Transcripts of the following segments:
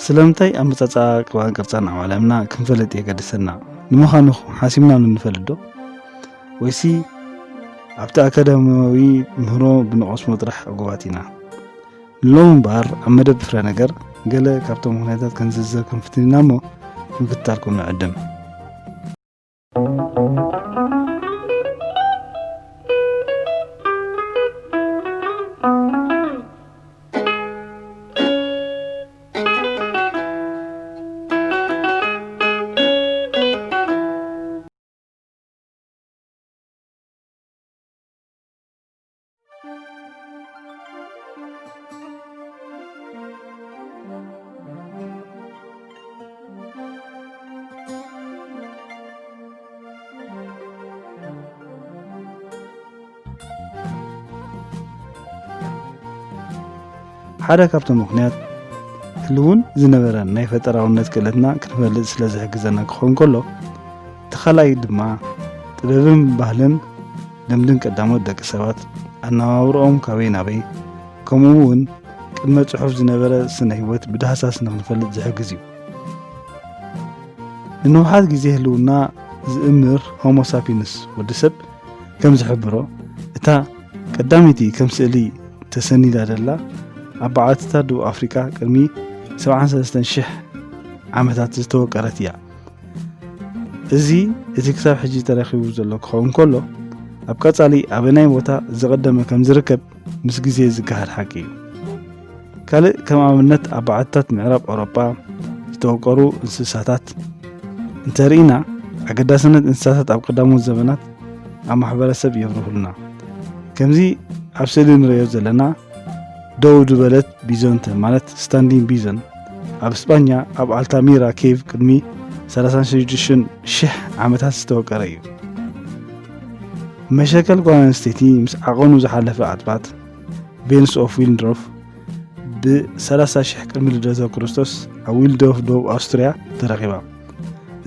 ስለምንታይ ኣመጻጻ ቅብኣን ቅርጻን ኣብ ዓለምና ክንፈልጥ የገድሰና ንምዃኑ ሓሲብና ንፈልጥ ዶ ወይሲ ኣብቲ ኣካዳሚያዊ ምህሮ ብንቆስሞ ጥራሕ ዕጉባት ኢና? ሎም እምበር ኣብ መደብ ፍረ ነገር ገለ ካብቶም ምክንያታት ክንዝርዝር ክንፍትንና እሞ ምክትታልኩም ንዕድም። ሓደ ካብቶም ምክንያት ህልውን ዝነበረን ናይ ፈጠራውነት ክእለትና ክንፈልጥ ስለ ዝሕግዘና ክኸውን ከሎ ተኸላይ ድማ ጥበብን ባህልን ልምድን ቀዳሞት ደቂ ሰባት ኣነባብሮኦም ካበይ ናበይ ከምኡ እውን ቅድመ ጽሑፍ ዝነበረ ስነ ህይወት ብዳህሳስ ንክንፈልጥ ዝሕግዝ እዩ። ንንውሓት ግዜ ህልውና ዝእምር ሆሞ ሳፒንስ ወዲ ሰብ ከም ዝሕብሮ እታ ቀዳሚቲ ከም ስእሊ ተሰኒዳ ደላ ኣብ በዓትታት ደቡብ ኣፍሪካ ቅድሚ 73,000 ዓመታት ዝተወቀረት እያ። እዚ እቲ ክሳብ ሕጂ ተረኺቡ ዘሎ ክኸውን ከሎ ኣብ ቀጻሊ ኣበናይ ቦታ ዝቐደመ ከም ዝርከብ ምስ ግዜ ዝካሃድ ሓቂ እዩ። ካልእ ከም ኣብነት ኣብ በዓትታት ምዕራብ ኣውሮጳ ዝተወቀሩ እንስሳታት እንተርኢና ኣገዳስነት እንስሳታት ኣብ ቀዳሞት ዘመናት ኣብ ማሕበረሰብ የብርሁልና። ከምዚ ኣብ ስእሊ ንሪኦ ዘለና ደው ድበለት ቢዞንተ ማለት ስታንዲንግ ቢዞን ኣብ እስጳኛ ኣብ ኣልታሚራ ኬቭ ቅድሚ 36,000 ዓመታት ዝተወቀረ እዩ። መሸከል ጓል ኣንስተይቲ ምስ ዓቐኑ ዝሓለፈ ኣጥባት ቬንስ ኦፍ ዊልድሮፍ ብ30,000 ቅድሚ ልደተ ክርስቶስ ኣብ ዊልድሮፍ ደቡብ ኣውስትሪያ ተረኺባ።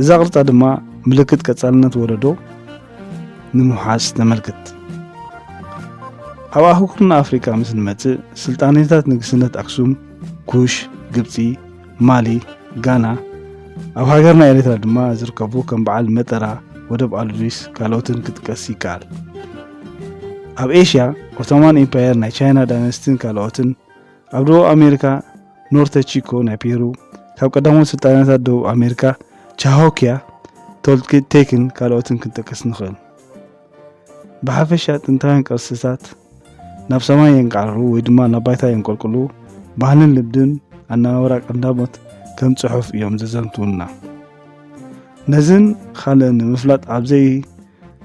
እዛ ቅርጻ ድማ ምልክት ቀጻልነት ወለዶ ንምውሓስ ተመልክት። ኣብ ኣህጉርና ኣፍሪካ ምስ ንመጽእ ስልጣኔታት ንግስነት ኣክሱም፣ ኩሽ፣ ግብፂ፣ ማሊ፣ ጋና ኣብ ሃገርና ኤርትራ ድማ ዝርከቡ ከም በዓል መጠራ፣ ወደብ ኣልዱሪስ ካልኦትን ክጥቀስ ይከኣል። ኣብ ኤሽያ ኦቶማን ኤምፓየር ናይ ቻይና ዳይነስቲን ካልኦትን፣ ኣብ ደቡብ ኣሜሪካ ኖርተ ቺኮ ናይ ፔሩ፣ ካብ ቀዳሞት ስልጣኔታት ደቡብ ኣሜሪካ ቻሆኪያ፣ ቶልቴክን ካልኦትን ክንጠቀስ ንኽእል። ብሓፈሻ ጥንታውያን ቅርስታት ናብ ሰማይ የንቃርሩ ወይ ድማ ናብ ባይታ የንቆልቁሉ ባህልን ልምድን ኣነባብራ ቀዳሞት ከም ጽሑፍ እዮም ዘዘንትውና። ነዝን ካልእ ንምፍላጥ ኣብዘይ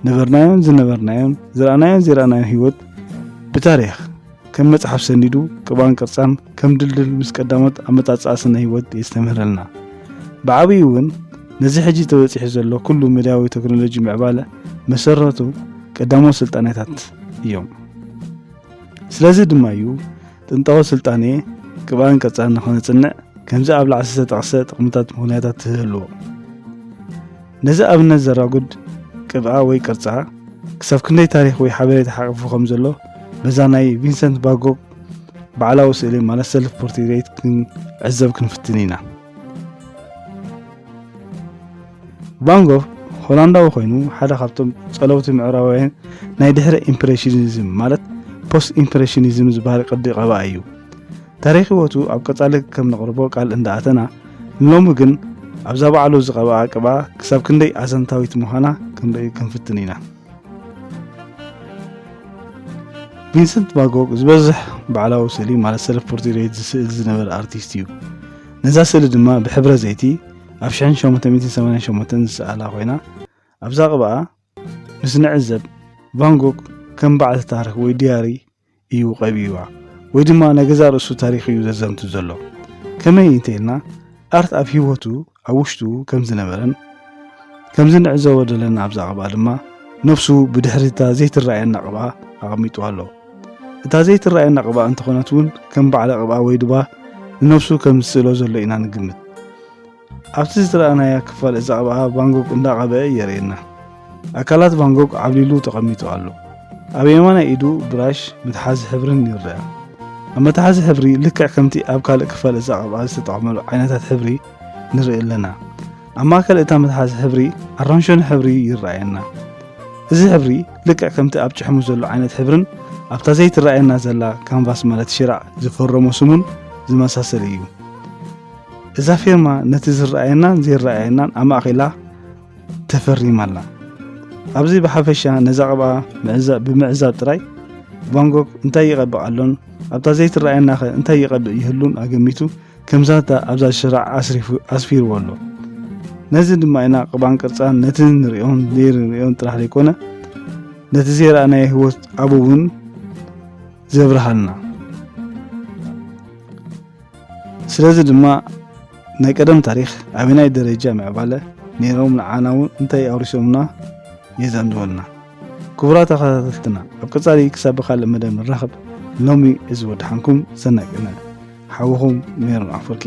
ነበርናዮን ዝነበርናዮን ዝረኣናዮን ዘይረኣናዮን ህይወት ብታሪኽ ከም መጽሓፍ ሰኒዱ ቅባን ቅርጻን ከም ድልድል ምስ ቀዳሞት ኣመጻጽኣ ስነ ህይወት የስተምህረልና። ብዓብዪ እውን ነዚ ሕጂ ተበፂሑ ዘሎ ኩሉ ሚድያዊ ቴክኖሎጂ ምዕባለ መሰረቱ ቀዳሞት ስልጣኔታት እዮም። ስለዚ ድማ እዩ ጥንታዊ ስልጣኔ ቅብኣን ቅርጻን ንኽነጽንዕ ከምዚ ኣብ ላዕሊ ዝተጠቕሰ ጥቕምታት ምኽንያታት ትህልዎ። ነዚ ኣብነት ዘራጉድ ቅብኣ ወይ ቅርጻ ክሳብ ክንደይ ታሪኽ ወይ ሓበሬታ ሓቂፉ ከም ዘሎ በዛ ናይ ቪንሰንት ቫን ጎግ በዓላዊ ስእሊ ማለት ሰልፍ ፖርትሬት ክንዕዘብ ክንፍትን ኢና። ቫን ጎግ ሆላንዳዊ ኮይኑ ሓደ ካብቶም ጸለውቲ ምዕራባውያን ናይ ድሕረ ኢምፕሬሽኒዝም ማለት ፖስት ኢምፕሬሽኒዝም ዝበሃል ቅዲ ቀብኣ እዩ። ታሪክ ህይወቱ ኣብ ቀጻሊ ከም ነቕርቦ ቃል እንዳኣተና ንሎሚ ግን ኣብዛ በዓሉ ዝቐብኣ ቅብኣ ክሳብ ክንደይ ኣዘንታዊት ምዃና ክንርኢ ክንፍትን ኢና። ቪንሰንት ቫን ጎግ ዝበዝሕ በዓላዊ ስእሊ ማለት ሰልፍ ፖርትሬት ዝስእል ዝነበረ ኣርቲስት እዩ። ነዛ ስእሊ ድማ ብሕብረ ዘይቲ ኣብ 1888 ዝሰኣላ ኮይና ኣብዛ ቅብኣ ምስ ንዕዘብ ቫን ጎግ ከም በዓል ታሪክ ወይ ዲያሪ እዩ ቀቢዋ ወይ ድማ ናይ ገዛ ርእሱ ታሪክ እዩ ዘዘምቱ ዘሎ። ከመይ እንተኢልና ኣርት ኣብ ህይወቱ ኣብ ውሽጡ ከም ዝነበረን ከም ዝንዕዘቦ ዘለና ኣብዛ ቅብኣ ድማ ነፍሱ ብድሕሪታ ዘይትረኣየና ቅብኣ ኣቐሚጡ ኣሎ። እታ ዘይትረኣየና ቅብኣ እንተኾነት እውን ከም በዓለ ቅብኣ ወይ ድማ ንነፍሱ ከም ዝስእሎ ዘሎ ኢና ንግምት። ኣብቲ ዝረኣናያ ክፋል እዛ ቅብኣ ቫን ጎግ እንዳቐብአ የርእየና። ኣካላት ቫን ጎግ ዓብሊሉ ተቐሚጡ ኣሎ። ኣብ የማናይ ኢዱ ብራሽ ምትሓዝ ሕብርን ይርአ። متحاز حبري لكع كمتي أبكال كفال إزاقب عزت تعملوا عينات حبري نرئي لنا أما كال إتا متحاز حبري أرانشون حبري يرأينا إذا حبري لكع كمتي أبجح مزلو عينات حبرن أبتا زيت رأينا زلا كانفاس مالت شراع زفرمو سمون زمساسل إيو إذا فيرما نتزر رأينا زي رأينا أما أخيلا تفري مالا أبزي بحفشا نزاقبا بمعزاب تراي بانكوك انتا يقبق اللون أبتا زيت رأينا أخي انتا يقبق يهلون أقميتو كمزاتا أبزا الشراع أسفير والو نزل ما إنا قبان كرسان نتن ريون دير ريون تراح ليكونا نتزير أنا يهوت أبوون زبرهالنا سلازل دما ናይ ቀደም ታሪክ ኣብናይ ደረጃ ምዕባለ ነይሮም ንዓናውን እንታይ ኣውሪሶምና የዘንድወልና ክቡራት ተኸታተልትና ኣብ ቀጻሊ ክሳብ ካልእ መደብ ንራኸብ ሎሚ እዚ ወድሓንኩም ዘናግዕና ሓዊኹም ሜሮን ኣፈርቂ